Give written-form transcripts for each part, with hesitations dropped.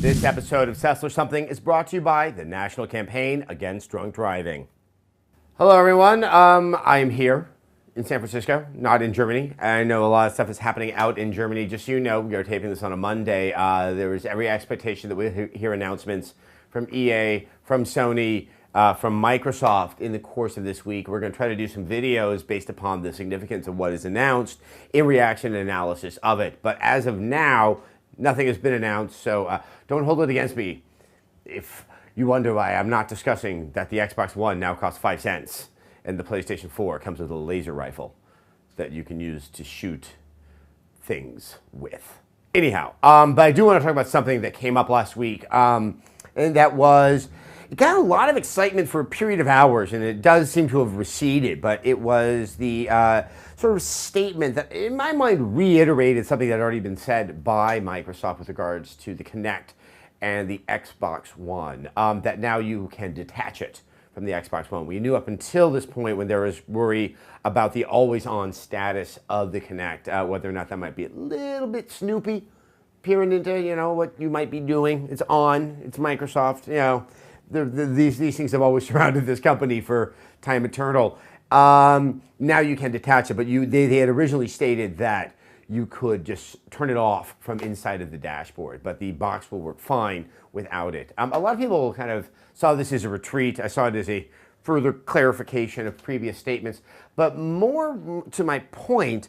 This episode of SESSLERS Something is brought to you by the National Campaign Against Drunk Driving. Hello, everyone. I am here in San Francisco, not in Germany. I know a lot of stuff is happening out in Germany. Just so you know, we are taping this on a Monday. There is every expectation that we'll hear announcements from EA, from Sony, from Microsoft in the course of this week. We're going to try to do some videos based upon the significance of what is announced in reaction and analysis of it. But as of now, nothing has been announced, so don't hold it against me if you wonder why I'm not discussing that the Xbox One now costs 5 cents and the PlayStation 4 comes with a laser rifle that you can use to shoot things with. Anyhow, but I do want to talk about something that came up last week, and that was, it got a lot of excitement for a period of hours, and it does seem to have receded, but it was the sort of statement that, in my mind, reiterated something that had already been said by Microsoft with regards to the Kinect and the Xbox One, that now you can detach it from the Xbox One. We knew up until this point, when there was worry about the always-on status of the Kinect, whether or not that might be a little bit snoopy, peering into, you know, what you might be doing. It's on, it's Microsoft, you know. These things have always surrounded this company for time eternal. Now you can detach it, but they had originally stated that you could just turn it off from inside of the dashboard, but the box will work fine without it. A lot of people kind of saw this as a retreat. I saw it as a further clarification of previous statements, but more to my point,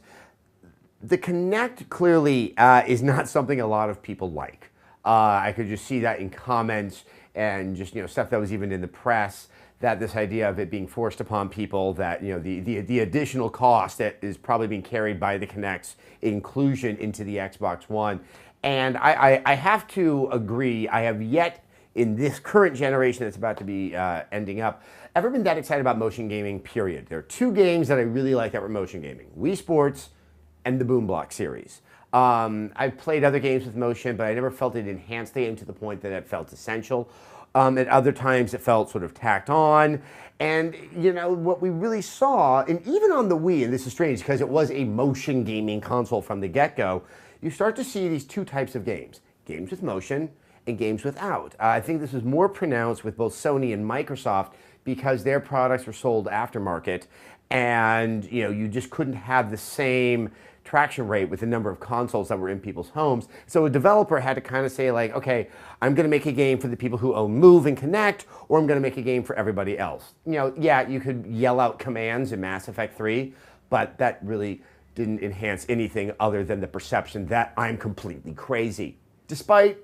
the Kinect clearly is not something a lot of people like. I could just see that in comments and just, you know, stuff that was even in the press, that this idea of it being forced upon people, that, you know, the additional cost that is probably being carried by the Kinect's inclusion into the Xbox One. And I have to agree, I have yet, in this current generation that's about to be ending up, ever been that excited about motion gaming, period. There are two games that I really like that were motion gaming: Wii Sports and the Boom Block series. I've played other games with motion, but I never felt it enhanced the game to the point that it felt essential. At other times, it felt sort of tacked on. And, you know, what we really saw, and even on the Wii, and this is strange because it was a motion gaming console from the get-go, you start to see these two types of games: games with motion and games without. I think this was more pronounced with both Sony and Microsoft because their products were sold aftermarket, and, you know, you just couldn't have the same traction rate with the number of consoles that were in people's homes. So a developer had to kind of say, like, okay, I'm going to make a game for the people who own Move and Kinect, or I'm going to make a game for everybody else. You know, yeah, you could yell out commands in Mass Effect 3, but that really didn't enhance anything other than the perception that I'm completely crazy. Despite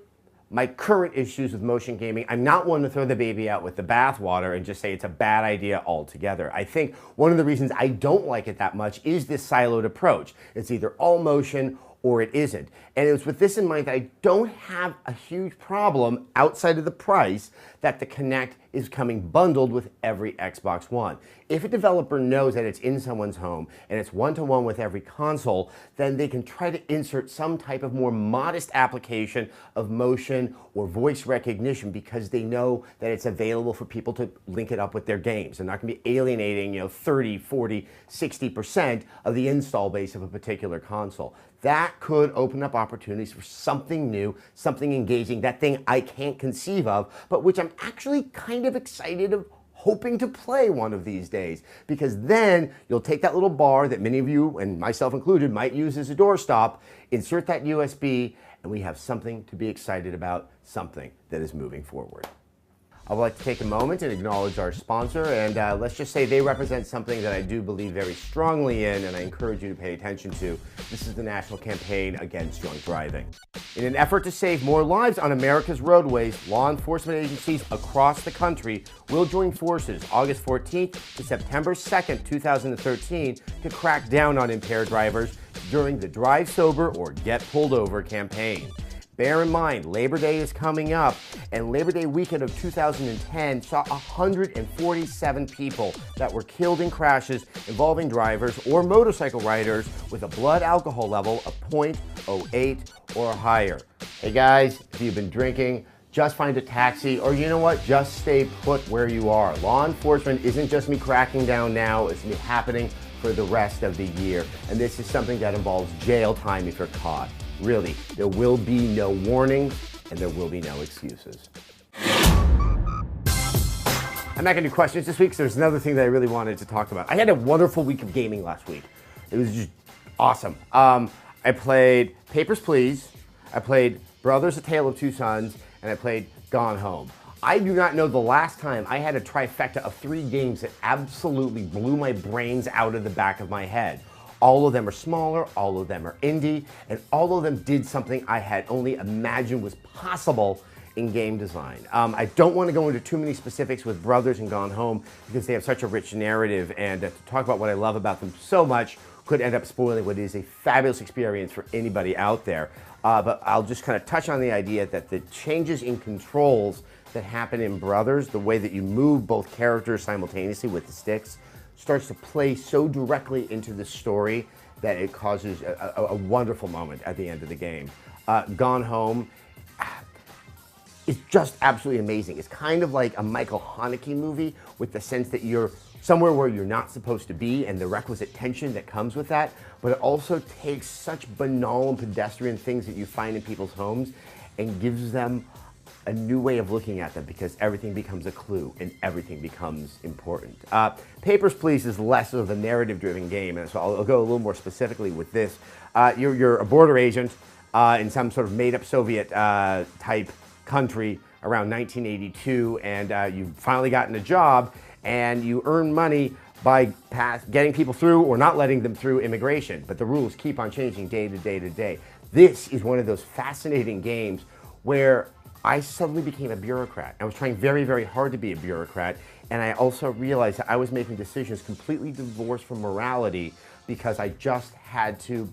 my current issues with motion gaming, I'm not one to throw the baby out with the bathwater and just say it's a bad idea altogether. I think one of the reasons I don't like it that much is this siloed approach. It's either all motion or it isn't. And it was with this in mind that I don't have a huge problem outside of the price that the Kinect is coming bundled with every Xbox One. If a developer knows that it's in someone's home and it's one-to-one with every console, then they can try to insert some type of more modest application of motion or voice recognition because they know that it's available for people to link it up with their games. They're not going to be alienating, you know, 30, 40, 60% of the install base of a particular console. That could open up opportunities for something new, something engaging, that thing I can't conceive of, but which I'm actually kind of excited of hoping to play one of these days, because then you'll take that little bar that many of you, and myself included, might use as a doorstop, insert that USB, and we have something to be excited about, something that is moving forward. I would like to take a moment and acknowledge our sponsor, and let's just say they represent something that I do believe very strongly in, and I encourage you to pay attention to. This is the National Campaign Against Drunk Driving. In an effort to save more lives on America's roadways, law enforcement agencies across the country will join forces August 14th to September 2nd, 2013 to crack down on impaired drivers during the Drive Sober or Get Pulled Over campaign. Bear in mind, Labor Day is coming up, and Labor Day weekend of 2010 saw 147 people that were killed in crashes involving drivers or motorcycle riders with a blood alcohol level of 0.08 or higher. Hey guys, if you've been drinking, just find a taxi, or you know what, just stay put where you are. Law enforcement isn't just me cracking down now, it's me happening for the rest of the year. And this is something that involves jail time if you're caught. Really, there will be no warning and there will be no excuses. I'm not going to do questions this week, so there's another thing that I really wanted to talk about. I had a wonderful week of gaming last week. It was just awesome. I played Papers, Please, I played Brothers: A Tale of Two Sons, and I played Gone Home. I do not know the last time I had a trifecta of 3 games that absolutely blew my brains out of the back of my head. All of them are smaller, all of them are indie, and all of them did something I had only imagined was possible in game design. I don't want to go into too many specifics with Brothers and Gone Home because they have such a rich narrative, and to talk about what I love about them so much could end up spoiling what is a fabulous experience for anybody out there. But I'll just kind of touch on the idea that the changes in controls that happen in Brothers, the way that you move both characters simultaneously with the sticks, starts to play so directly into the story that it causes a wonderful moment at the end of the game. Gone Home, it's just absolutely amazing. It's kind of like a Michael Haneke movie with the sense that you're somewhere where you're not supposed to be and the requisite tension that comes with that, but it also takes such banal and pedestrian things that you find in people's homes and gives them a new way of looking at them because everything becomes a clue and everything becomes important. Papers, Please is less of a narrative-driven game, and so I'll go a little more specifically with this. You're a border agent in some sort of made-up Soviet type country around 1982, and you've finally gotten a job, and you earn money by getting people through or not letting them through immigration, but the rules keep on changing day to day to day. This is one of those fascinating games where I suddenly became a bureaucrat. I was trying very, very hard to be a bureaucrat, and I also realized that I was making decisions completely divorced from morality because I just had to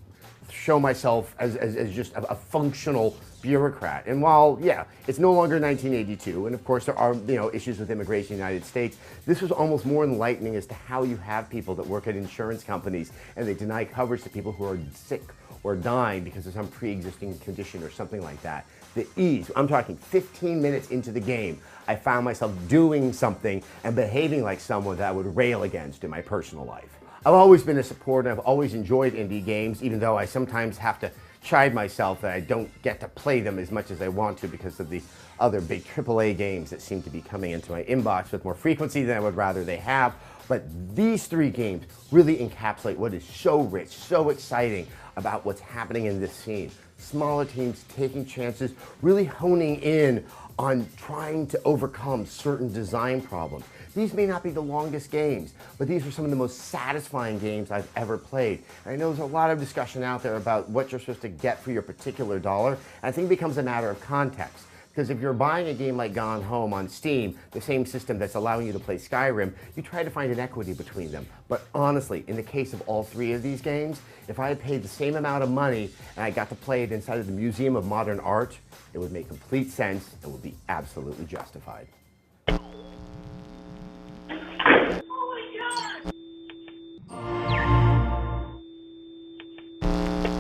show myself as just a functional bureaucrat. And while, yeah, it's no longer 1982, and of course there are issues with immigration in the United States, this was almost more enlightening as to how you have people that work at insurance companies and they deny coverage to people who are sick or dying because of some pre-existing condition or something like that. The ease, I'm talking 15 minutes into the game, I found myself doing something and behaving like someone that I would rail against in my personal life. I've always been a supporter, I've always enjoyed indie games, even though I sometimes have to chide myself that I don't get to play them as much as I want to because of the other big AAA games that seem to be coming into my inbox with more frequency than I would rather they have. But these 3 games really encapsulate what is so rich, so exciting about what's happening in this scene. Smaller teams taking chances, really honing in on trying to overcome certain design problems. These may not be the longest games, but these are some of the most satisfying games I've ever played. And I know there's a lot of discussion out there about what you're supposed to get for your particular dollar, and I think it becomes a matter of context. Because if you're buying a game like Gone Home on Steam, the same system that's allowing you to play Skyrim, you try to find an equity between them. But honestly, in the case of all 3 of these games, if I had paid the same amount of money and I got to play it inside of the Museum of Modern Art, it would make complete sense and would be absolutely justified.